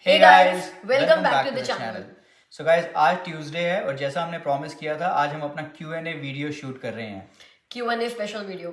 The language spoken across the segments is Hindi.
Hey guys, welcome back to the channel. So guys, आज ट्यूसडे है और जैसा हमने प्रॉमिस किया था, आज हम अपना Q&A वीडियो शूट कर रहे हैं। Q&A special video.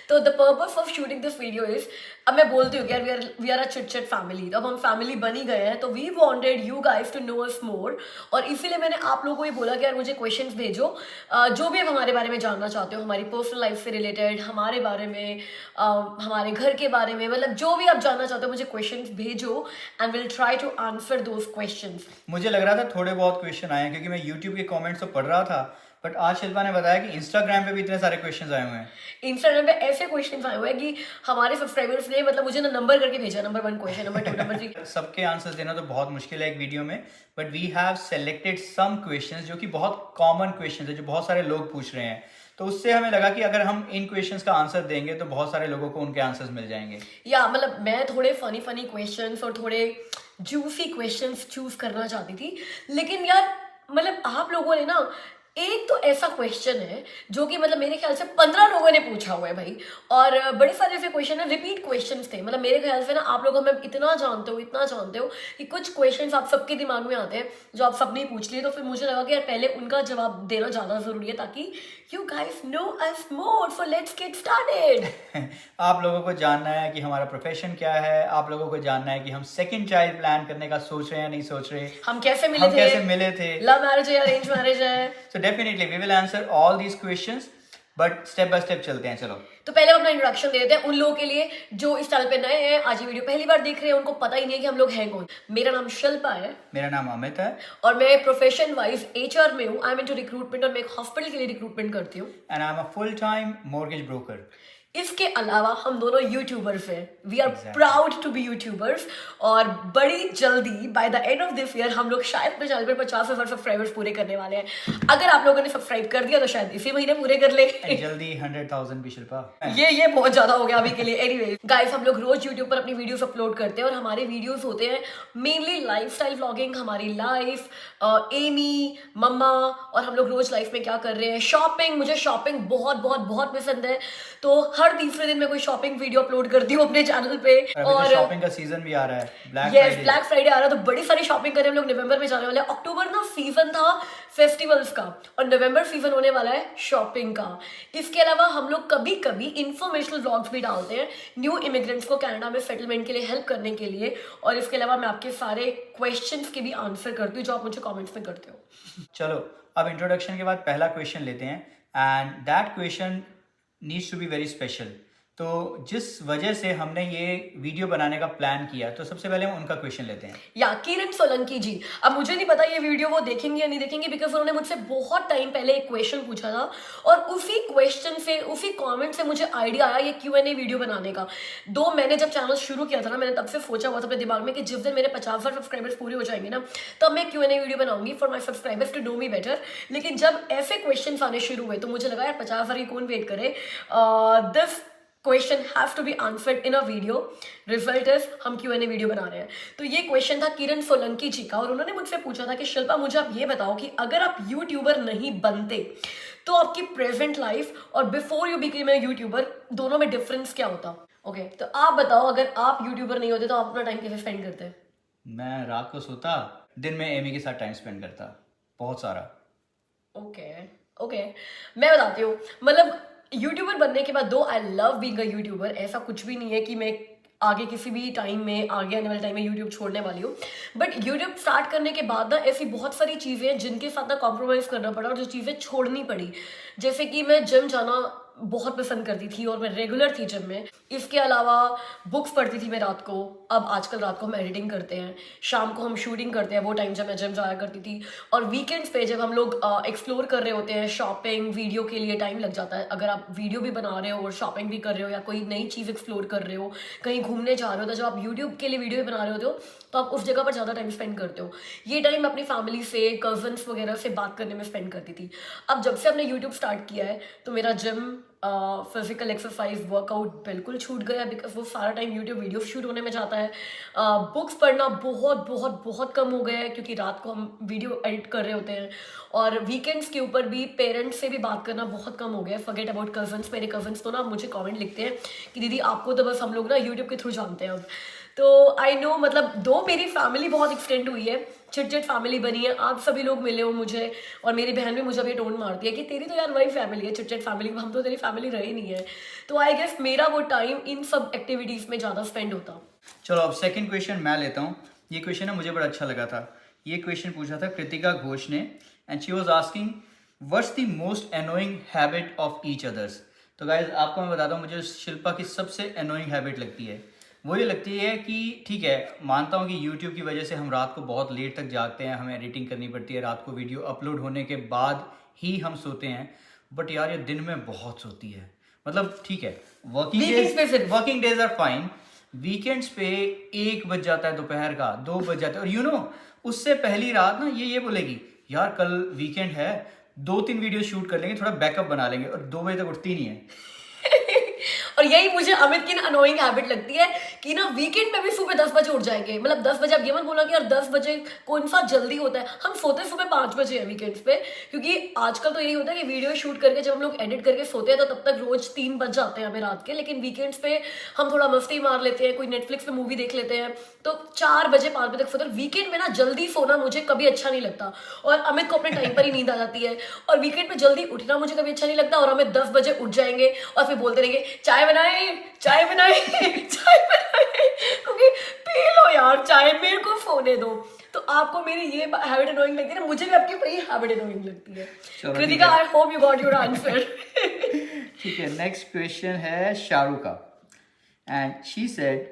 तो the purpose of shooting this video is, अब मैं बोलती हूँ यार we are a chit chat family. अब हम फैमिली बन ही गए हैं तो we wanted you guys to know us more, और इसीलिए मैंने आप लोगों को ये बोला कि यार मुझे क्वेश्चंस भेजो, जो भी आप हमारे बारे में जानना चाहते हो, हमारी पर्सनल लाइफ से रिलेटेड, हमारे बारे में, हमारे घर के बारे में, मतलब जो भी आप जानना चाहते हो मुझे क्वेश्चंस भेजो and will try to answer those questions. मुझे लग रहा था थोड़े बहुत क्वेश्चन आए हैं क्योंकि मैं यूट्यूब के कमेंट्स तो पढ़ रहा था, बट आज शिल्पा ने बताया कि इंस्टाग्राम पे भी इतने सारे क्वेश्चंस आए हुए हैं। इंस्टाग्राम पे ऐसे क्वेश्चन आए हुए हैं कि हमारे सब्सक्राइबर्स ने मतलब मुझे ना नंबर करके भेजा, नंबर 1 क्वेश्चन, नंबर 2, नंबर 3। सबके आंसर्स देना तो बहुत मुश्किल है एक वीडियो में, but we have selected some questions जो कि बहुत कॉमन क्वेश्चंस है, जो बहुत सारे लोग पूछ रहे हैं। तो उससे हमें लगा कि अगर हम इन क्वेश्चंस का आंसर देंगे तो बहुत सारे लोगों को उनके आंसर्स मिल जाएंगे। या मतलब मैं थोड़े फनी क्वेश्चंस और थोड़े जूसी क्वेश्चंस चूज करना चाहती थी, लेकिन यार मतलब आप लोगों ने ना, एक तो ऐसा क्वेश्चन है जो कि मतलब मेरे ख्याल से 15 लोगों ने पूछा हुआ है भाई, और बड़े सारे ऐसे क्वेश्चन है, रिपीट क्वेश्चंस थे। मतलब मेरे ख्याल से ना आप लोग हमें इतना जानते हो कि कुछ क्वेश्चंस आप सबके दिमाग में आते हैं जो आप सबने पूछ लिए। तो फिर मुझे लगा कि यार पहले उनका जवाब देना ज़्यादा ज़रूरी है ताकि you guys no us more. So let's get started. आप लोगों को जानना है कि हमारा प्रोफेशन क्या है, आप लोगों को जानना है कि हम सेकंड चाइल्ड प्लान करने का सोच रहे हैं नहीं सोच रहे, हम कैसे मिले थे, लव मैरिज है, अरेंज मैरिज है। So definitely we will answer all these questions, but step by step चलते हैं। चलो तो पहले हम अपना इंट्रोडक्शन दे देते हैं उन लोगों के लिए जो इस चैनल पे नए हैं, आज ये वीडियो पहली बार देख रहे हैं, उनको पता ही नहीं है कि हम लोग हैं कौन। मेरा नाम शिल्पा है। मेरा नाम अमित है। और मैं प्रोफेशन वाइज एचआर में हूँ। आई एम इनटू रिक्रूटमेंट और मैं एक हॉस्पिटल के लिए रिक्रूटमेंट करती हूँ। And I am a full time mortgage broker. इसके अलावा हम दोनों यूट्यूबर्स हैं। We are proud to be youtubers, और बड़ी जल्दी by the end of this year हम लोग शायद अपने चैनल पर 50,000 सब्सक्राइबर्स पूरे करने वाले हैं। अगर आप लोगों ने सब्सक्राइब कर दिया तो शायद इसी महीने पूरे कर ले, जल्दी 100,000 भी शिल्पा। ये बहुत ज्यादा हो गया अभी के लिए। एनीवे गाइस, हम लोग रोज यूट्यूब पर अपनी वीडियोस अपलोड करते हैं और हमारे वीडियोस होते हैं मेनली लाइफस्टाइल व्लॉगिंग, हमारी लाइफ, एमी, मम्मा, और हम लोग रोज लाइफ में क्या कर रहे हैं, शॉपिंग। मुझे शॉपिंग बहुत बहुत बहुत पसंद है, तो हर तीसरे दिन मैं कोई शॉपिंग वीडियो अपलोड करती हूँ अपने चैनल पे। और शॉपिंग का सीजन भी आ रहा है, ब्लैक फ्राइडे आ रहा है, तो बड़ी सारी शॉपिंग करें हम लोग। नवंबर में जाने वाले हैं। अक्टूबर ना सीजन था फेस्टिवल्स का, और नवंबर सीजन होने वाला है शॉपिंग का। इसके अलावा हम लोग कभी कभी इंफॉर्मेशनल व्लॉग्स भी डालते हैं न्यू इमिग्रेंट्स को कनाडा में सेटलमेंट के लिए हेल्प करने के लिए। और इसके अलावा मैं आपके सारे क्वेश्चंस के भी आंसर करती हूँ जो आप मुझे कमेंट्स में करते हो। चलो अब इंट्रोडक्शन के बाद पहला क्वेश्चन लेते हैं, and that question needs to be very special. तो जिस वजह से हमने ये वीडियो बनाने का प्लान किया, तो सबसे पहले हम उनका क्वेश्चन लेते हैं। या किरण सोलंकी जी। अब मुझे नहीं पता ये वीडियो वो देखेंगे या नहीं देखेंगे, बिकॉज उन्होंने मुझसे बहुत टाइम पहले एक क्वेश्चन पूछा था, और उसी क्वेश्चन से, उसी कमेंट से मुझे आइडिया आया ये Q&A वीडियो बनाने का। मैंने जब चैनल शुरू किया था ना, मैंने तब से सोचा हुआ था अपने दिमाग में कि जिस दिन मेरे 50,000 सब्सक्राइबर्स पूरे हो जाएंगे ना, तब मैं Q&A वीडियो बनाऊंगी for my subscribers to know me better. लेकिन जब ऐसे क्वेश्चन आने शुरू हुए तो मुझे लगा यार 50,000 की कौन वेट करे, this question have to be answered in a video. Result is हम Q&A वीडियो बना रहे हैं। तो ये क्वेश्चन था किरण सोलंकी जी का, और उन्होंने मुझसे पूछा था कि शिल्पा मुझे आप ये बताओ कि अगर आप यूट्यूबर नहीं बनते तो आपकी प्रेजेंट लाइफ और before you became a YouTuber दोनों में डिफरेंस क्या होता। ओके, तो आप बताओ अगर आप यूट्यूबर नहीं होते तो आप अपना टाइम कैसे स्पेंड करते। मैं रात को सोता, दिन में एमी के साथ टाइम स्पेंड करता, बहुत सारा। ओके, मैं बताती हूँ। मतलब यूट्यूबर बनने के बाद, दो I love being a YouTuber, ऐसा कुछ भी नहीं है कि मैं आगे किसी भी टाइम में, आगे आने वाले टाइम में यूट्यूब छोड़ने वाली हूँ। बट यूट्यूब स्टार्ट करने के बाद ना ऐसी बहुत सारी चीज़ें हैं जिनके साथ ना कॉम्प्रोमाइज़ करना पड़ा, और जो चीज़ें छोड़नी पड़ी। जैसे कि मैं जिम जाना बहुत पसंद करती थी और मैं रेगुलर थी जिम में। इसके अलावा बुक्स पढ़ती थी मैं रात को। अब आजकल रात को हम एडिटिंग करते हैं, शाम को हम शूटिंग करते हैं, वो टाइम जब मैं जिम जाया करती थी। और वीकेंड्स पे जब हम लोग एक्सप्लोर कर रहे होते हैं, शॉपिंग वीडियो के लिए टाइम लग जाता है। अगर आप वीडियो भी बना रहे हो और शॉपिंग भी कर रहे हो, या कोई नई चीज़ एक्सप्लोर कर रहे हो, कहीं घूमने जा रहे हो, तो जब आप यूट्यूब के लिए वीडियो भी बना रहे होते हो तो आप उस जगह पर ज़्यादा टाइम स्पेंड करते हो। ये टाइम अपनी फैमिली से, कजन्स वगैरह से बात करने में स्पेंड करती थी। अब जब से हमने यूट्यूब स्टार्ट किया है तो मेरा जिम, फिजिकल एक्सरसाइज, वर्कआउट बिल्कुल छूट गया, बिकॉज वो सारा टाइम यूट्यूब वीडियो शूट होने में जाता है। बुक्स पढ़ना बहुत बहुत बहुत कम हो गया है क्योंकि रात को हम वीडियो एडिट कर रहे होते हैं। और वीकेंड्स के ऊपर भी पेरेंट्स से भी बात करना बहुत कम हो गया है। फॉरगेट अबाउट कजन्स, मेरे कजन्स तो ना मुझे कमेंट लिखते हैं कि दीदी आपको तो बस हम लोग ना यूट्यूब के थ्रू जानते हैं अब। तो आई नो मतलब दो मेरी फैमिली बहुत एक्सटेंड हुई है, चिट फैमिली बनी है, आप सभी लोग मिले हो मुझे, और मेरी बहन भी मुझे अभी टोन मारती है कि तेरी तो यार वही फैमिली है चिट फैमिली, हम तो तेरी फैमिली रही नहीं है। तो आई गेस मेरा वो टाइम इन सब एक्टिविटीज़ में ज़्यादा स्पेंड होता। चलो अब सेकंड क्वेश्चन मैं लेता हूँ। ये क्वेश्चन ना मुझे बड़ा अच्छा लगा था। ये क्वेश्चन पूछा था कृतिका घोष ने, and she was asking what's the most annoying habit of each others. तो गाइज आपको मैं बताता हूँ, मुझे शिल्पा की सबसे एनोइंग हैबिट लगती है, वो ये लगती है कि ठीक है, मानता हूँ कि यूट्यूब की वजह से हम रात को बहुत लेट तक जागते हैं, हमें एडिटिंग करनी पड़ती है, रात को वीडियो अपलोड होने के बाद ही हम सोते हैं, बट यार ये दिन में बहुत सोती है। मतलब ठीक है, working days are fine, weekends पे 1 बज जाता है दोपहर का, 2 बज जाता है, और यू नो उससे पहली रात ना ये बोलेगी यार कल वीकेंड है, 2-3 वीडियो शूट कर लेंगे, थोड़ा बैकअप बना लेंगे, और 2 बजे तक उठती नहीं है। और यही मुझे अमित की ना अनोइंग हैबिट लगती है कि ना वीकेंड में भी सुबह 10 बजे उठ जाएंगे। मतलब 10 बजे, आप ये मत बोला कि यार 10 बजे कौन सा जल्दी होता है, हम सोते सुबह 5 बजे हैं वीकेंड्स पे, क्योंकि आजकल तो यही होता है कि वीडियो शूट करके जब हम लोग एडिट करके सोते हैं तो तब तक रोज 3 बज जाते हैं हमें रात के, लेकिन वीकेंड्स पे हम थोड़ा मस्ती मार लेते हैं, कोई नेटफ्लिक्स पे मूवी देख लेते हैं, तो 4 बजे 5 बजे तक सोते हैं। वीकेंड में ना जल्दी सोना मुझे कभी अच्छा नहीं लगता, और अमित को अपने टाइम पर ही नींद आ जाती है, और वीकेंड में जल्दी उठना मुझे कभी अच्छा नहीं लगता, और हमें 10 बजे उठ जाएंगे और फिर बोलते रहेंगे चाय बनाए चाय बनाए चाय बनाए, क्योंकि पी लो यार चाय, मेरे को सोने दो। तो आपको मेरी ये हैबिट अनोइंग लगती है ना, मुझे भी आपकी वही हैबिट अनोइंग लगती है। Kritika, I hope you got your answer. ठीक है, नेक्स्ट क्वेश्चन है शाहरुख का, and she said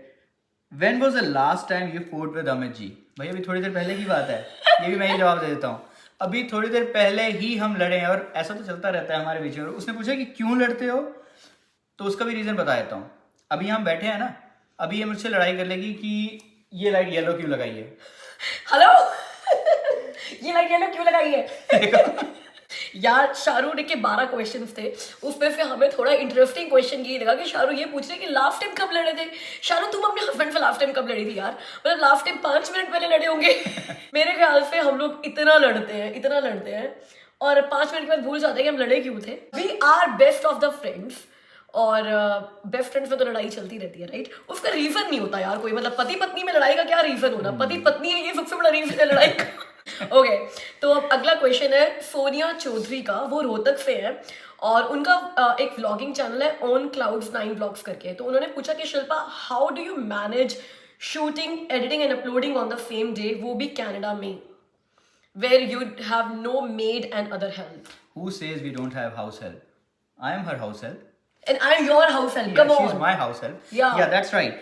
when was the last time you fought with Amit ji. भाई अभी थोड़ी देर पहले की बात है, ये भी मैं ही जवाब दे देता हूँ। अभी थोड़ी देर पहले ही हम लड़े हैं, और ऐसा तो चलता रहता है हमारे बीच में। उसने पूछा कि क्यों लड़ते हो, तो उसका भी रीजन बता देता हूँ। अभी हम बैठे हैं ना, अभी ये मुझसे लड़ाई कर लेगी कि ये लाइट येलो क्यों लगाई है। हेलो ये लाइट येलो क्यों लगाई है। यार शाहरुख के 12 क्वेश्चंस थे, उसमें से हमें थोड़ा इंटरेस्टिंग क्वेश्चन ये लगा कि शाहरुख ये पूछ रहे कि लास्ट टाइम कब लड़े थे। शाहरुख तुम अपने हस्बैंड से लास्ट टाइम कब लड़ी थी यार, मतलब लास्ट टाइम 5 मिनट पहले लड़े होंगे। मेरे ख्याल से हम लोग इतना लड़ते हैं और 5 मिनट के बाद भूल जाते हैं कि हम लड़े क्यों थे। We are best of the friends, और बेस्ट फ्रेंड्स में तो लड़ाई चलती रहती है, राइट। उसका रीजन नहीं होता यार कोई, मतलब पति पत्नी में लड़ाई का क्या रीजन होना, पति पत्नी है ये सबसे बड़ा रीजन है लड़ाई का। ओके, तो अब अगला क्वेश्चन है सोनिया चौधरी का, वो रोहतक से है, और उनका एक व्लॉगिंग चैनल है ऑन क्लाउड्स 9 ब्लॉग्स करके। तो उन्होंने पूछा कि Shilpa how do you manage shooting, editing and uploading on the same day, वो भी कनाडा में, where you have no maid and other help? Who says we don't have house help? I am her house help. And I'm your house help. Yeah, Come she's on. my house help. Yeah, that's right.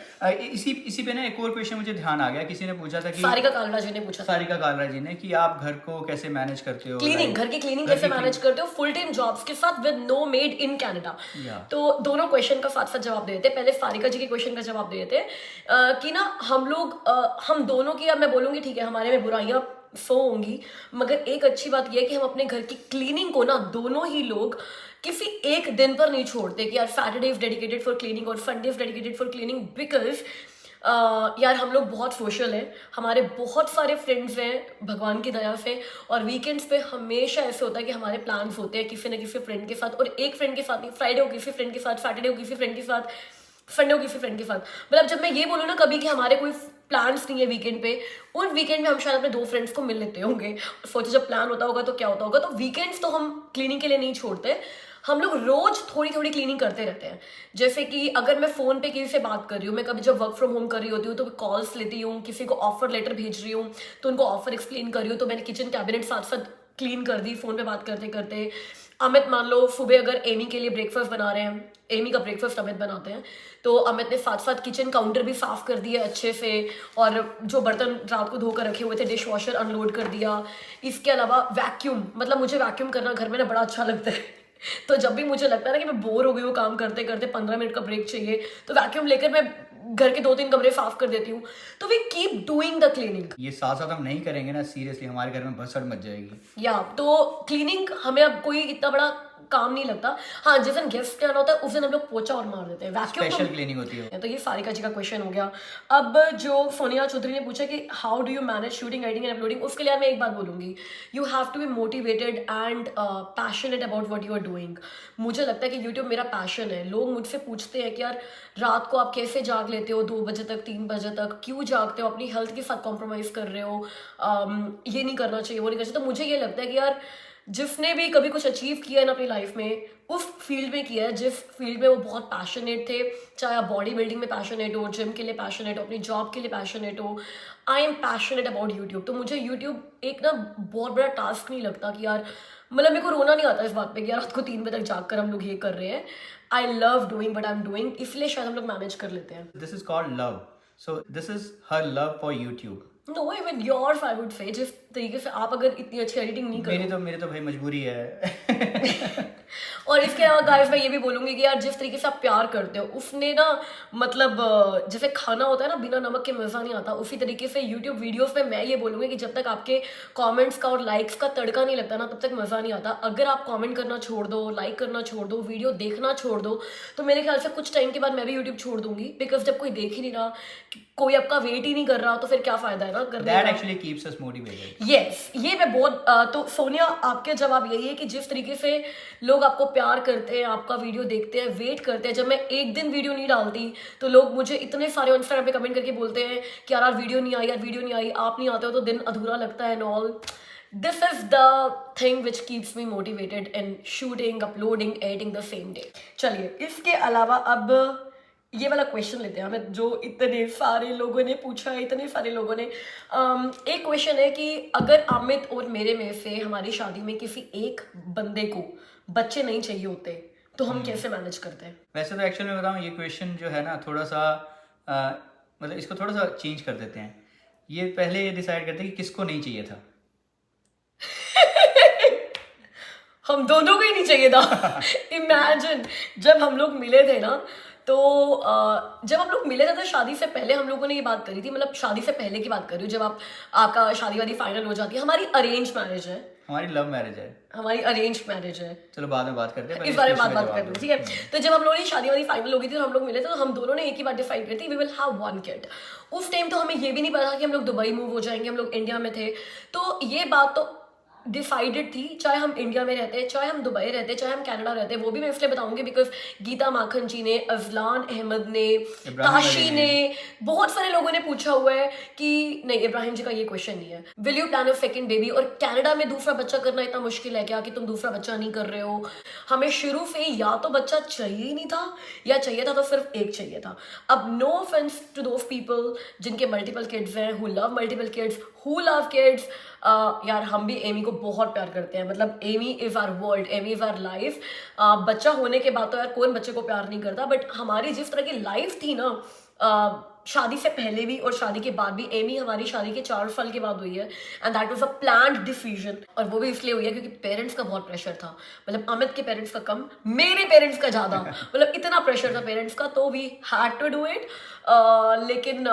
इसी पे ना एक और क्वेश्चन मुझे ध्यान आ गया। किसी ने पूछा था कि सारिका कालरा जी ने पूछा था, सारिका कालरा जी ने, कि आप घर को कैसे मैनेज करते हो, क्लीनिंग, घर की क्लीनिंग कैसे मैनेज करते हो फुल टाइम जॉब्स के साथ with know made in Canada. तो दोनों क्वेश्चन का साथ साथ जवाब दे देते। पहले सारिका जी के क्वेश्चन का जवाब दे देते कि ना हम लोग हम दोनों की, अब मैं बोलूंगी ठीक है हमारे में बुराइयां 100 होंगी, मगर एक अच्छी बात यह है कि हम अपने घर की क्लीनिंग को ना दोनों ही लोग किसी एक दिन पर नहीं छोड़ते कि यार Saturday is dedicated for cleaning और Sunday is dedicated for cleaning, because यार हम लोग बहुत सोशल हैं, हमारे बहुत सारे फ्रेंड्स हैं भगवान की दया से, और वीकेंड्स पे हमेशा ऐसे होता है कि हमारे प्लान्स होते हैं किसी न किसी फ्रेंड के साथ, और एक फ्रेंड के साथ नहीं, फ्राइडे को किसी फ्रेंड के साथ, सैटरडे को किसी फ्रेंड के साथ, संडे को किसी फ्रेंड के साथ। मतलब जब मैं ये बोलूँ ना कभी कि हमारे कोई प्लान्स नहीं है वीकेंड पे, उन वीकेंड में हम शायद अपने 2 फ्रेंड्स को मिल लेते होंगे। सोचो जब प्लान होता होगा तो क्या होता होगा। तो वीकेंड्स तो हम क्लीनिंग के लिए नहीं छोड़ते, हम लोग रोज थोड़ी थोड़ी क्लीनिंग करते रहते हैं। जैसे कि अगर मैं फोन पे किसी से बात कर रही हूँ, मैं कभी जब वर्क फ्रॉम होम कर रही होती हूँ तो कॉल्स लेती हूँ, किसी को ऑफर लेटर भेज रही हूँ तो उनको ऑफर एक्सप्लेन कर रही हूँ, तो मैंने किचन कैबिनेट साथ साथ क्लीन कर दी फोन पे बात करते करते। अमित मान लो सुबह अगर एमी के लिए ब्रेकफास्ट बना रहे हैं, एमी का ब्रेकफास्ट अमित बनाते हैं, तो अमित ने साथ साथ किचन काउंटर भी साफ कर दिया अच्छे से, और जो बर्तन रात को धोकर रखे हुए थे डिश वॉशर अनलोड कर दिया। इसके अलावा वैक्यूम, मतलब मुझे वैक्यूम करना घर में ना बड़ा अच्छा लगता है। तो जब भी मुझे लगता है ना कि मैं बोर हो गई हूँ काम करते करते, 15 मिनट का ब्रेक चाहिए, तो वैक्यूम लेकर मैं घर के 2-3 कमरे साफ कर देती हूँ। तो we keep doing the cleaning. ये साथ साथ हम नहीं करेंगे ना, सीरियसली हमारे घर में भसड़ मच जाएगी। या तो क्लीनिंग हमें अब कोई इतना बड़ा काम नहीं लगता। हाँ, जिस दिन गेस्ट आना होता है उस दिन हम लोग पोछा और मार देते हैं, वैक्यूम स्पेशल क्लीनिंग होती है। तो ये सारिका जी का क्वेश्चन हो गया। अब जो सोनिया चौधरी ने पूछा कि how do you manage shooting, editing and uploading, उसके लिए मैं एक बात बोलूंगी, you have to be motivated and passionate about what you are doing. मुझे लगता है कि यूट्यूब मेरा पैशन है। लोग मुझसे पूछते हैं कि यार रात को आप कैसे जाग लेते हो 2 बजे तक, 3 बजे तक, क्यों जागते हो, अपनी हेल्थ के साथ कॉम्प्रोमाइज़ कर रहे हो, ये नहीं करना चाहिए, वो नहीं करना चाहिए। तो मुझे ये लगता है कि यार जिसने भी कभी कुछ अचीव किया है ना अपनी लाइफ में, उस फील्ड में किया है जिस फील्ड में वो बहुत पैशनेट थे, चाहे आप बॉडी बिल्डिंग में पैशनेट हो, जिम के लिए पैशनेट हो, अपनी जॉब के लिए पैशनेट हो। आई एम पैशनेट अबाउट यूट्यूब। तो मुझे यूट्यूब एक ना बहुत बड़ा टास्क नहीं लगता कि यार, मतलब मेरे को रोना नहीं आता इस बात पे कि यार रात को 3 बजे तक जाग कर हम लोग ये कर रहे हैं। I love doing but I am doing, इसलिए शायद हम लोग मैनेज कर लेते हैं। This is called love, so this is her love for YouTube. No, even yours I would say, जिस तरीके से आप अगर इतनी अच्छी एडिटिंग नहीं करो, मेरी तो भाई मजबूरी है। और इसके अलावा गाइस मैं ये भी बोलूंगी कि यार जिस तरीके से आप प्यार करते हो उसने ना, मतलब जैसे खाना होता है ना बिना नमक के मज़ा नहीं आता, उसी तरीके से यूट्यूब वीडियोस में मैं ये बोलूंगी कि जब तक आपके कमेंट्स का और लाइक्स का तड़का नहीं लगता ना, तब तक मज़ा नहीं आता। अगर आप कमेंट करना छोड़ दो, लाइक करना छोड़ दो, वीडियो देखना छोड़ दो, तो मेरे ख्याल से कुछ टाइम के बाद मैं भी यूट्यूब छोड़ दूंगी। बिकॉज जब कोई देख ही नहीं रहा, कोई आपका वेट ही नहीं कर रहा, तो फिर क्या फायदा है ना करने That का। actually keeps us motivated. Yes, ये मैं बहुत तो सोनिया आपके जवाब यही है कि जिस तरीके से लोग आपको प्यार करते हैं, आपका वीडियो देखते हैं, वेट करते हैं। जब मैं एक दिन वीडियो नहीं डालती तो लोग मुझे इतने सारे इंस्टाग्राम पे कमेंट करके बोलते हैं कि यार वीडियो नहीं आई, यार वीडियो नहीं आई, आप नहीं आते हो तो दिन अधूरा लगता है and all. This is the thing which keeps me motivated in shooting, uploading, editing the same day. चलिए, इसके अलावा अब ये वाला क्वेश्चन लेते हैं हमें, जो इतने सारे लोगों ने पूछा है, इतने सारे लोगों ने। एक क्वेश्चन है कि अगर अमित और मेरे में से हमारी शादी में किसी एक बंदे को बच्चे नहीं चाहिए होते तो हम कैसे मैनेज करते हैं? वैसे तो एक्चुअली मैं बताऊँ, ये क्वेश्चन जो है ना थोड़ा सा मतलब इसको थोड़ा सा चेंज कर देते हैं। ये पहले ये डिसाइड करते हैं कि किसको नहीं चाहिए था। हम दोनों को ही नहीं चाहिए था। इमेजिन जब हम लोग मिले थे ना, तो जब हम लोग मिले थे तो शादी से पहले हम लोगों ने ये बात करी थी, मतलब शादी से पहले की बात कर रही हूँ, जब आपका शादी वादी फाइनल हो जाती है। हमारी अरेंज मैरिज है, हमारी लव मैरिज है। हमारी अरेंज मैरिज है। चलो बाद में बात करते हैं, पहले इस बारे इस में question बात का कर जवाब रहे हैं, दो। ठीक है। तो जब हम लोगों की शादी वादी फाइनल हो गई थी तो हम लोग मिले थे, तो हम दोनों ने एक ही बात डिसाइड करी थी, वी विल हैव 1 किड। उस टाइम तो हमें ये भी नहीं पता कि हम लोग दुबई मूव हो जाएंगे, हम लोग इंडिया में थे। तो ये बात तो डिसाइडेड थी, चाहे हम इंडिया में रहते, चाहे हम दुबई रहते, चाहे हम कनाडा रहते। वो भी मैं इसलिए बताऊंगी बिकॉज गीता माखन जी ने, अजलान अहमद ने, काशी ने, बहुत सारे लोगों ने पूछा हुआ है कि नहीं, इब्राहिम जी का ये क्वेश्चन नहीं है, will you plan a second baby? और कनाडा में दूसरा बच्चा करना इतना मुश्किल है क्या कि तुम दूसरा बच्चा नहीं कर रहे हो? हमें शुरू से या तो बच्चा चाहिए ही नहीं था, या चाहिए था तो सिर्फ एक चाहिए था। अब no offence to those people जिनके मल्टीपल किड्स हैं, who love multiple kids, who love kids. यार हम भी एमी को बहुत प्यार करते हैं, मतलब Amy is our world, Amy is our life. बच्चा होने के बाद तो यार कौन बच्चे को प्यार नहीं करता, बट हमारी जिस तरह की लाइफ थी ना, शादी से पहले भी और शादी के बाद भी, एमी हमारी शादी के 4 साल के बाद हुई है, and that was a planned decision. और वो भी इसलिए हुई है क्योंकि पेरेंट्स का बहुत प्रेशर था, मतलब अमित के पेरेंट्स का कम, मेरे पेरेंट्स का ज़्यादा। मतलब इतना प्रेशर था पेरेंट्स का, तो we had to do it. लेकिन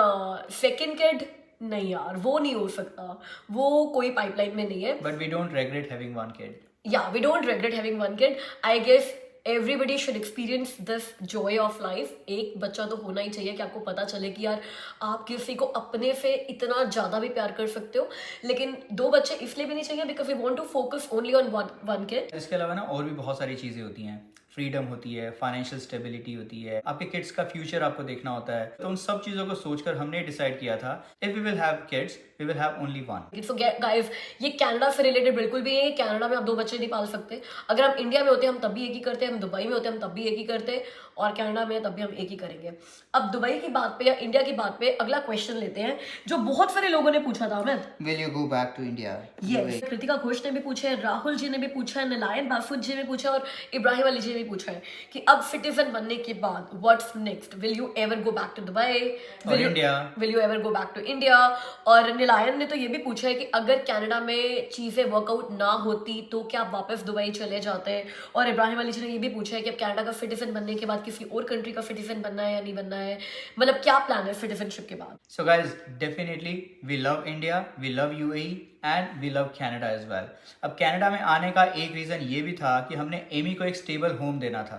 सेकेंड किड नहीं यार, वो नहीं हो सकता, वो कोई पाइपलाइन में नहीं है। But we don't regret having 1 kid. Yeah, we don't regret having 1 kid. I guess everybody should experience this joy of life. एक बच्चा तो होना ही चाहिए कि आपको पता चले कि यार आप किसी को अपने से इतना ज़्यादा भी प्यार कर सकते हो। लेकिन 2 बच्चे इसलिए भी नहीं चाहिए because we want to focus only on one kid. इसके अलावा ना और भी बहुत सारी चीज़ें होती हैं। फ्रीडम होती है, फाइनेंशियल स्टेबिलिटी होती है, आपके किड्स का फ्यूचर आपको देखना होता है। तो उन सब चीज़ों को सोचकर हमने डिसाइड किया था, if we will have kids we will have only 1। So guys, ये कनाडा से रिलेटेड बिल्कुल भी है। कनाडा में आप 2 बच्चे नहीं पाल सकते। अगर हम इंडिया में होते हम तब भी एक ही करते, हम दुबई में होते हम तब भी एक ही करते, और कनाडा में तब भी हम एक ही करेंगे। अब दुबई की बात पे या इंडिया की बात पे अगला क्वेश्चन लेते हैं, जो बहुत सारे लोगों ने पूछा था। हमें Will you go back to India? Yes, Kritika Ghosh ने भी पूछा है, राहुल जी ने भी पूछा है, नलायन बासुद जी ने पूछा है, और इब्राहिम अली जी ने भी पूछा है कि अब सिटीजन बनने के बाद what's next? Will you ever go back to Dubai? Will you ever go back to India? और निलायन ने तो ये भी पूछा है कि अगर कनाडा में चीज़ें वर्कआउट ना होती तो क्या आप वापस दुबई चले जाते? और इब्राहिम अली जी ने ये भी पूछा है कि अब कनाडा का सिटीजन बनने के बाद किसी और कंट्री का सिटीजन बनना है या नहीं बनना है, मतलब क्या प्लान है सिटीजनशिप के बाद? So guys, definitely we love India, we love UAE, and we love Canada as well. अब कनाडा में आने का एक रीज़न ये भी था कि हमने एमी को एक स्टेबल होम देना था,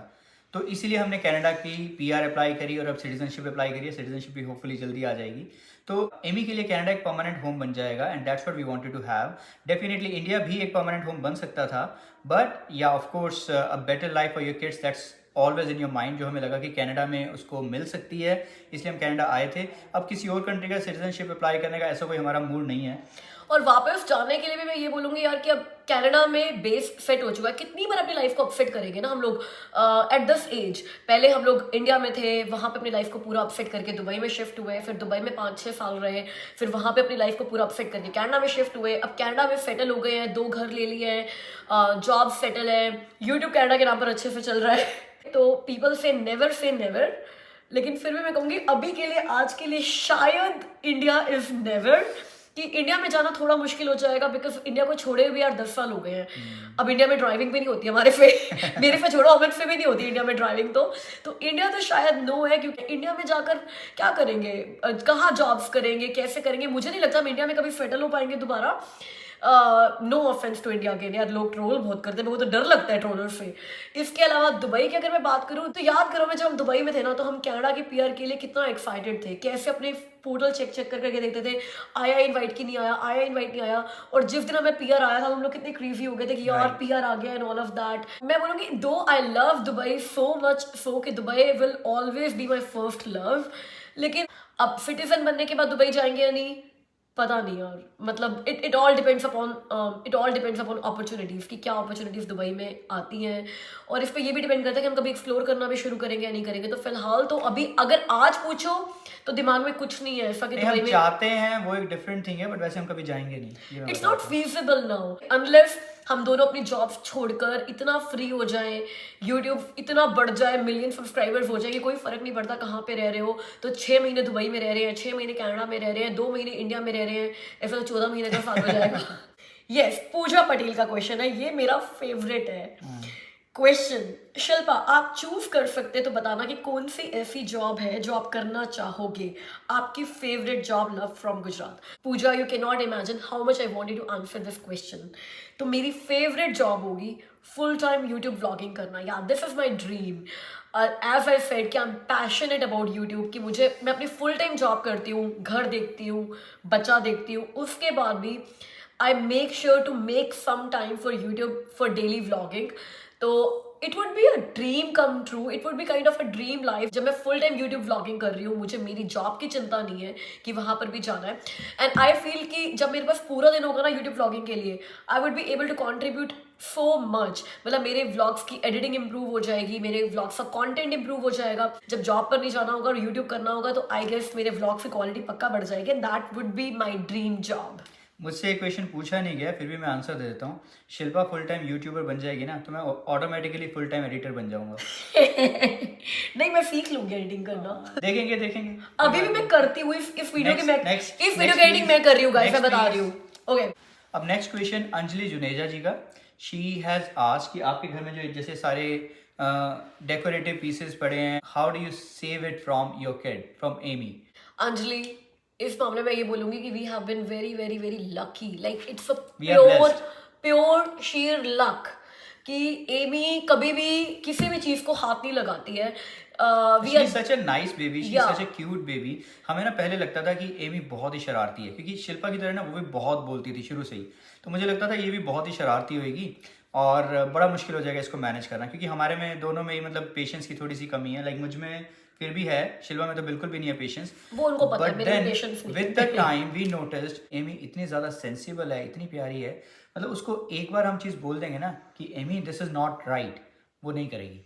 तो इसीलिए हमने कनाडा की पीआर अप्लाई करी और अब सिटीजनशिप अप्लाई करी है। सिटीजनशिप भी होपफुली जल्दी आ जाएगी, तो एमी के लिए कनाडा एक परमानेंट होम बन जाएगा and that's what we wanted to have. Definitely India भी एक परमानेंट होम बन सकता था, but yeah of course a better life for your kids, that's always in your mind, जो हमें लगा कि कनाडा में उसको मिल सकती है, इसलिए हम कनाडा आए थे। अब किसी और कंट्री का सिटीजनशिप अप्लाई करने का ऐसा कोई हमारा मूड नहीं है। और वापस जाने के लिए भी मैं ये बोलूंगी यार कि अब कनाडा में बेस सेट हो चुका है, कितनी बार अपनी लाइफ को अपसेट करेंगे ना हम लोग एट दिस एज। पहले हम लोग इंडिया में थे, वहाँ पे अपनी लाइफ को पूरा अपसेट करके दुबई में शिफ्ट हुए, फिर दुबई में 5-6 साल रहे, फिर वहाँ पे अपनी लाइफ को पूरा अपसेट करके कनाडा में शिफ्ट हुए, अब कनाडा में सेटल हो गए हैं, 2 घर ले लिए हैं, जॉब सेटल है, यूट्यूब कनाडा के नाम पर अच्छे से चल रहा है। तो पीपल से नेवर, लेकिन फिर भी मैं कहूँगी अभी के लिए, आज के लिए शायद इंडिया इज नेवर, कि इंडिया में जाना थोड़ा मुश्किल हो जाएगा, बिकॉज इंडिया को छोड़े हुए यार 10 साल हो गए हैं। अब इंडिया में ड्राइविंग भी नहीं होती हमारे पे मेरे पे छोड़ो, अमित से भी नहीं होती इंडिया में ड्राइविंग। तो इंडिया तो शायद नो है, क्योंकि इंडिया में जाकर क्या करेंगे, कहाँ जॉब्स करेंगे, कैसे करेंगे, मुझे नहीं लगता हम इंडिया में कभी सेटल हो पाएंगे दोबारा। No offence to India again यार, लोग ट्रोल बहुत करते हैं, मेरे को तो डर लगता है ट्रोलर से। इसके अलावा दुबई की अगर मैं बात करूँ तो याद करो, मैं जब हम दुबई में थे ना, तो हम कनाडा के पीआर के लिए कितना एक्साइटेड थे, कैसे अपने पोर्टल चेक करके देखते थे, आया इनवाइट की नहीं आया, आया इनवाइट नहीं आया। और जिस दिन हमें पीआर आया था हम लोग कितने क्रेजी हो गए थे कि यार पीआर आ गया एंड ऑल ऑफ दैट। मैं बोलूँगी though I love Dubai so much so कि Dubai will always be my first love, लेकिन अब सिटीजन बनने के बाद दुबई जाएंगे या नहीं पता नहीं यार। मतलब it all depends upon opportunities, कि क्या अपॉर्चुनिटीज़ दुबई में आती हैं, और इस पर ये भी डिपेंड करता है कि हम कभी एक्सप्लोर करना भी शुरू करेंगे या नहीं करेंगे। तो फिलहाल तो अभी अगर आज पूछो तो दिमाग में कुछ नहीं है ऐसा कि दुबई में चाहते हैं, वो एक डिफरेंट थिंग है, बट वैसे हम कभी जाएंगे नहीं। It's not feasible now unless हम दोनों अपनी जॉब्स छोड़कर इतना फ्री हो जाएं, यूट्यूब इतना बढ़ जाए, मिलियन सब्सक्राइबर्स हो जाए कि कोई फर्क नहीं पड़ता कहाँ पे रह रहे हो। तो 6 महीने दुबई में रह रहे हैं, 6 महीने कनाडा में रह रहे हैं, 2 महीने इंडिया में रह रहे हैं, ऐसा तो 14 महीने का साल हो जाएगा। यस, पूजा पटेल का क्वेश्चन है, ये मेरा फेवरेट है क्वेश्चन। शिल्पा, आप चूज कर सकते तो बताना कि कौन सी ऐसी जॉब है जो आप करना चाहोगे, आपकी favourite job. Love from Gujarat. Pooja, you can not imagine how much I want you to answer this question. तो मेरी फेवरेट जॉब होगी फुल टाइम यूट्यूब व्लॉगिंग करना। या this is my dream. As I said कि I am passionate about YouTube, कि मैं अपनी फुल टाइम जॉब करती हूँ, घर देखती हूँ, बच्चा देखती हूँ, उसके बाद भी I make sure to make some time for YouTube for daily vlogging. तो it would be a dream come true. It would be kind of a dream life. जब मैं full time YouTube vlogging कर रही हूँ, मुझे मेरी जॉब की चिंता नहीं है कि वहाँ पर भी जाना है। And I feel कि जब मेरे पास पूरा दिन होगा ना YouTube vlogging के लिए, I would be able to contribute so much. मतलब मेरे व्लॉग्स की एडिटिंग इंप्रूव हो जाएगी, मेरे व्लॉग्स का कंटेंट इंप्रूव हो जाएगा। जब जॉब पर नहीं जाना होगा और यूट्यूब करना होगा तो आई गेस मेरे व्लॉग्स की क्वालिटी पक्का बढ़ जाएगी। And that would be my dream job. मुझसे एक क्वेश्चन पूछा नहीं गया, फिर भी मैं आंसर दे देता हूँ। शिल्पा फुल टाइम यूट्यूबर बन जाएगी ना, तो मैं ऑटोमेटिकली फुल टाइम एडिटर बन जाऊंगा। नहीं, मैं सीख लूंगी एडिटिंग करना। देखेंगे अभी भी मैं करती हूँ इस वीडियो की next वीडियो की एडिटिंग मैं कर रही हूँ गाइस, मैं बता रही हूँ। ओके, अब नेक्स्ट क्वेश्चन अंजलि जुनेजा जी का। शी हैज आस्क्ड कि आपके घर में जो जैसे सारे डेकोरेटिव पीसेस पड़े हैं, how do you save it from your kid, from Amy. Anjali, इस मामले में ये बोलूंगी कि we have been very very very lucky. Like it's a We are blessed. Pure sheer luck कि एमी कभी भी किसी भी चीज को हाथ नहीं लगाती है। She is such a nice baby, she is such a cute baby. हमें ना पहले लगता था कि एमी बहुत ही शरारती है, क्योंकि शिल्पा की तरह ना वो भी बहुत बोलती थी शुरू से ही, तो मुझे लगता था ये भी बहुत ही शरारती होगी और बड़ा मुश्किल हो जाएगा इसको मैनेज करना, क्योंकि हमारे में दोनों में ही मतलब पेशेंस की थोड़ी सी कमी है। लाइक मुझ में फिर भी है, शिल्पा में तो बिल्कुल भी नहीं है पेशेंस। वो उनको पता है, बट मेरे देन पेशेंस नहीं। With the time we noticed Amy इतनी ज़्यादा सेंसिबल है, इतनी प्यारी है, मतलब उसको एक बार हम चीज़ बोल देंगे ना कि Amy this is not right, वो नहीं करेगी।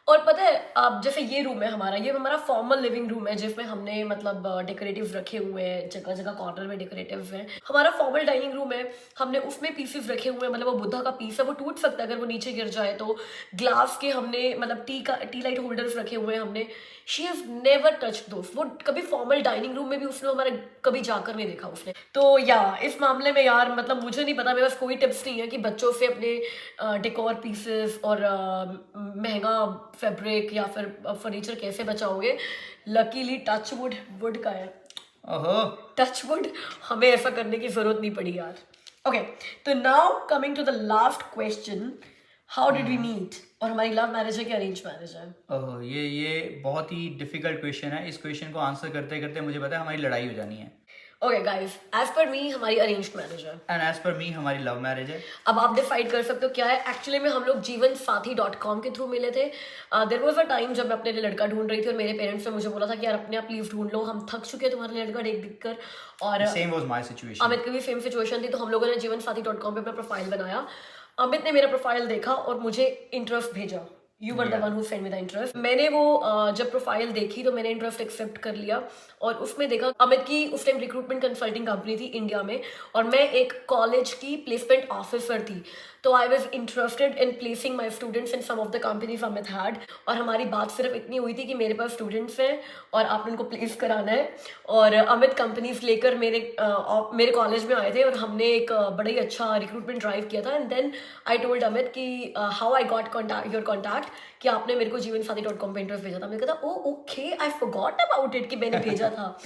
और पता है आप, जैसे ये रूम है हमारा, ये हमारा फॉर्मल लिविंग रूम है जिसमें हमने मतलब डेकोरेटिव रखे हुए हैं, जगह जगह कॉर्नर में डेकोरेटिव हैं। हमारा फॉर्मल डाइनिंग रूम है, हमने उसमें पीसेस रखे हुए हैं, मतलब वो बुद्धा का पीस है, वो टूट सकता है अगर वो नीचे गिर जाए तो। ग्लास के हमने मतलब टी लाइट होल्डर्स रखे हुए हैं हमने। शी हैज नेवर टच दोस्त। वो कभी फॉर्मल डाइनिंग रूम में भी उसने हमारे कभी जाकर नहीं देखा उसने। तो या इस मामले में यार मतलब मुझे नहीं पता, मेरे पास कोई टिप्स नहीं है कि बच्चों से अपने डेकोर पीसेस और महंगा फैब्रिक या फिर फर्नीचर कैसे बचाओगे। लकीली टच वुड का है, ओहो, टच वुड, हमें ऐसा करने की जरूरत नहीं पड़ी यार। ओके, तो now coming to the last question, how did we meet? और हमारी लव मैरिज है कि अरेंज मैरिज है? ओह, ये बहुत ही डिफिकल्ट क्वेश्चन है। इस क्वेश्चन को आंसर करते करते मुझे पता है हमारी लड़ाई हो जानी है। ओके गाइस, एज पर मी हमारी अरेंज्ड मैरिज है। एंड एज पर मी हमारी लव मैरिज है। अब आप डिसाइड कर सकते हो क्या है। एक्चुअली में हम लोग जीवनसाथी.com के थ्रू मिले थे। देयर वाज अ टाइम जब मैं अपने लिए लड़का ढूंढ रही थी और मेरे पेरेंट्स ने मुझे बोला था कि यार अपने आप प्लीज ढूंढ लो, हम थक चुके हैं तुम्हारे लिए लड़का देख कर। और same was my situation. Amit की भी सेम सिचुएशन थी, तो हम लोगों ने जीवनसाथी.com पे अपना प्रोफाइल बनाया। अमित ने मेरा प्रोफाइल देखा और मुझे इंटरेस्ट भेजा। You were the one who send me the interest. मैंने वो जब प्रोफाइल देखी तो मैंने इंटरेस्ट एक्सेप्ट कर लिया और उसमें देखा अमित की उस टाइम रिक्रूटमेंट कंसल्टिंग कंपनी थी इंडिया में और मैं एक कॉलेज की प्लेसमेंट ऑफिसर थी। तो I was interested in placing my students in some of the companies Amit had. और हमारी बात सिर्फ इतनी हुई थी कि मेरे पास स्टूडेंट्स हैं और आपने उनको प्लेस कराना है। और अमित कंपनीज लेकर मेरे कॉलेज में आए थे और हमने एक बड़ा ही अच्छा रिक्रूटमेंट ड्राइव किया था। And then I told Amit कि how I got your contact, कि आपने मेरे को जीवनसाथी.com पे इंटरेस्ट भेजा था। मैंने कहा oh okay, I forgot about it कि मैंने भेजा था।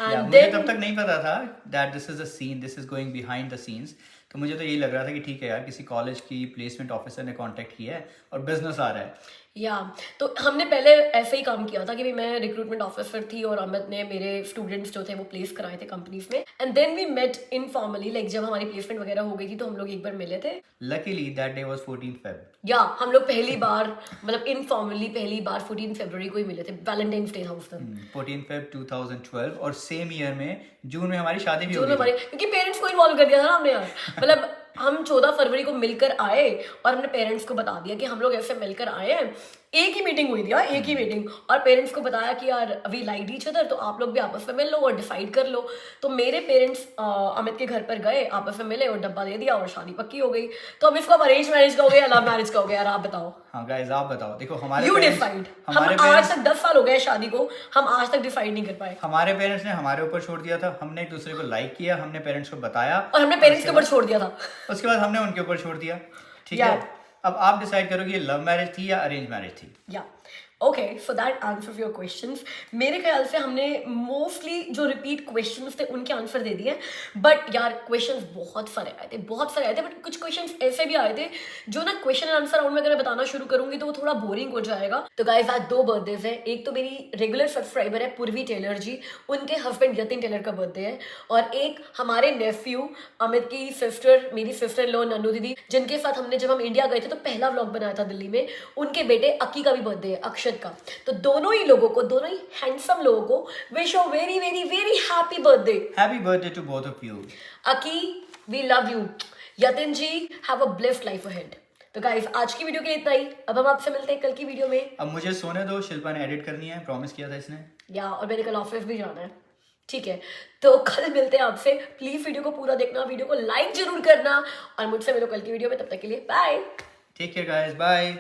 एंड मुझे तब तक नहीं पता था that this is a scene, this is going behind the scenes. तो मुझे तो यही लग रहा था कि ठीक है यार, किसी कॉलेज की प्लेसमेंट ऑफिसर ने कांटेक्ट किया है और बिजनेस आ रहा है। या तो हमने पहले ऐसे ही काम किया था कि भाई मैं रिक्रूटमेंट ऑफिसर थी और अमित ने मेरे स्टूडेंट्स जो थे वो प्लेस कराए थे कंपनीज में। And then we met informally, like जब हमारी प्लेसमेंट वगैरह हो गई थी तो हम लोग एक बार मिले थे। Luckily that day was 14th Feb। या हम लोग पहली बार मतलब इनफॉर्मली पहली बार 14 फरवरी को ही मिले थे। वैलेंटाइंस डे था उस दिन। 14th Feb 2012। और सेम ईयर में जून में हमारी शादी भी हो जून में गई हमारी, क्योंकि पेरेंट्स को इन्वॉल्व कर दिया था ना हमने यार। मतलब हम 14 फरवरी को मिलकर आए और हमने पेरेंट्स को बता दिया कि हम लोग ऐसे मिलकर आए हैं। एक ही मीटिंग हुई थी यार, एक ही मीटिंग। और पेरेंट्स को बताया कि यार वी लाइक ईच अदर, तो आप लोग भी आपस में मिल लो और डिसाइड कर लो। तो मेरे पेरेंट्स अमित के घर पर गए, आपस में मिले और डब्बा दे दिया और शादी पक्की हो गई। तो अब इसको आप अरेंज मैरिज का हो गया या लव मैरिज का हो गया यार, आप बताओ। हाँ गाइस, आप बताओ। देखो हमारे यू parents- डिसाइड। हम हमारे आज parents- तक 10 साल हो गए शादी को, हम आज तक डिसाइड नहीं कर पाए। हमारे पेरेंट्स ने हमारे ऊपर छोड़ दिया था, हमने एक दूसरे को लाइक किया, हमने पेरेंट्स को बताया और हमने पेरेंट्स के ऊपर छोड़ दिया था। उसके बाद हमने उनके ऊपर छोड़ दिया। ठीक Yeah. है, अब आप डिसाइड करो कि ये लव मैरिज थी या अरेंज मैरिज थी। या okay, so that answer your questions. मेरे ख्याल से हमने मोस्टली जो रिपीट क्वेश्चंस थे उनके आंसर दे दिए। बट यार क्वेश्चंस बहुत सारे आए थे, बहुत सारे आए थे। बट कुछ क्वेश्चंस ऐसे भी आए थे जो ना क्वेश्चन एंड आंसर राउंड में अगर बताना शुरू करूंगी तो वो थोड़ा बोरिंग हो जाएगा। तो गाइस आज 2 बर्थडेज है। एक तो मेरी रेगुलर सब्सक्राइबर है पूर्वी टेलर जी, उनके हस्बैंड यतिन टेलर का बर्थडे है। और एक हमारे नेफ्यू अमित की सिस्टर, मेरी सिस्टर लो नन्नू दीदी, जिनके साथ हमने जब हम इंडिया गए थे तो पहला व्लॉग बनाया था दिल्ली में, उनके बेटे अक्की का भी बर्थडे है, अक्षत का। तो दोनों ही लोगों को, दोनों ही हैंडसम लोगों को wish a very very very happy birthday. Happy birthday to both of you. Aki we love you. Yatin ji have a blessed life ahead. तो गाइस आज की वीडियो के लिए इतना ही। अब हम आपसे मिलते हैं कल की वीडियो में। अब मुझे सोने दो, शिल्पा ने एडिट करनी है, प्रॉमिस किया था इसने। या और मेरे कल ऑफिस भी जाना है। ठीक है, तो कल मिलते हैं आपसे। प्लीज वीडियो को पूरा देखना, वीडियो को लाइक जरूर करना और मुझसे मिलो कल की वीडियो में। तब तक के लिए bye. Take care guys, bye.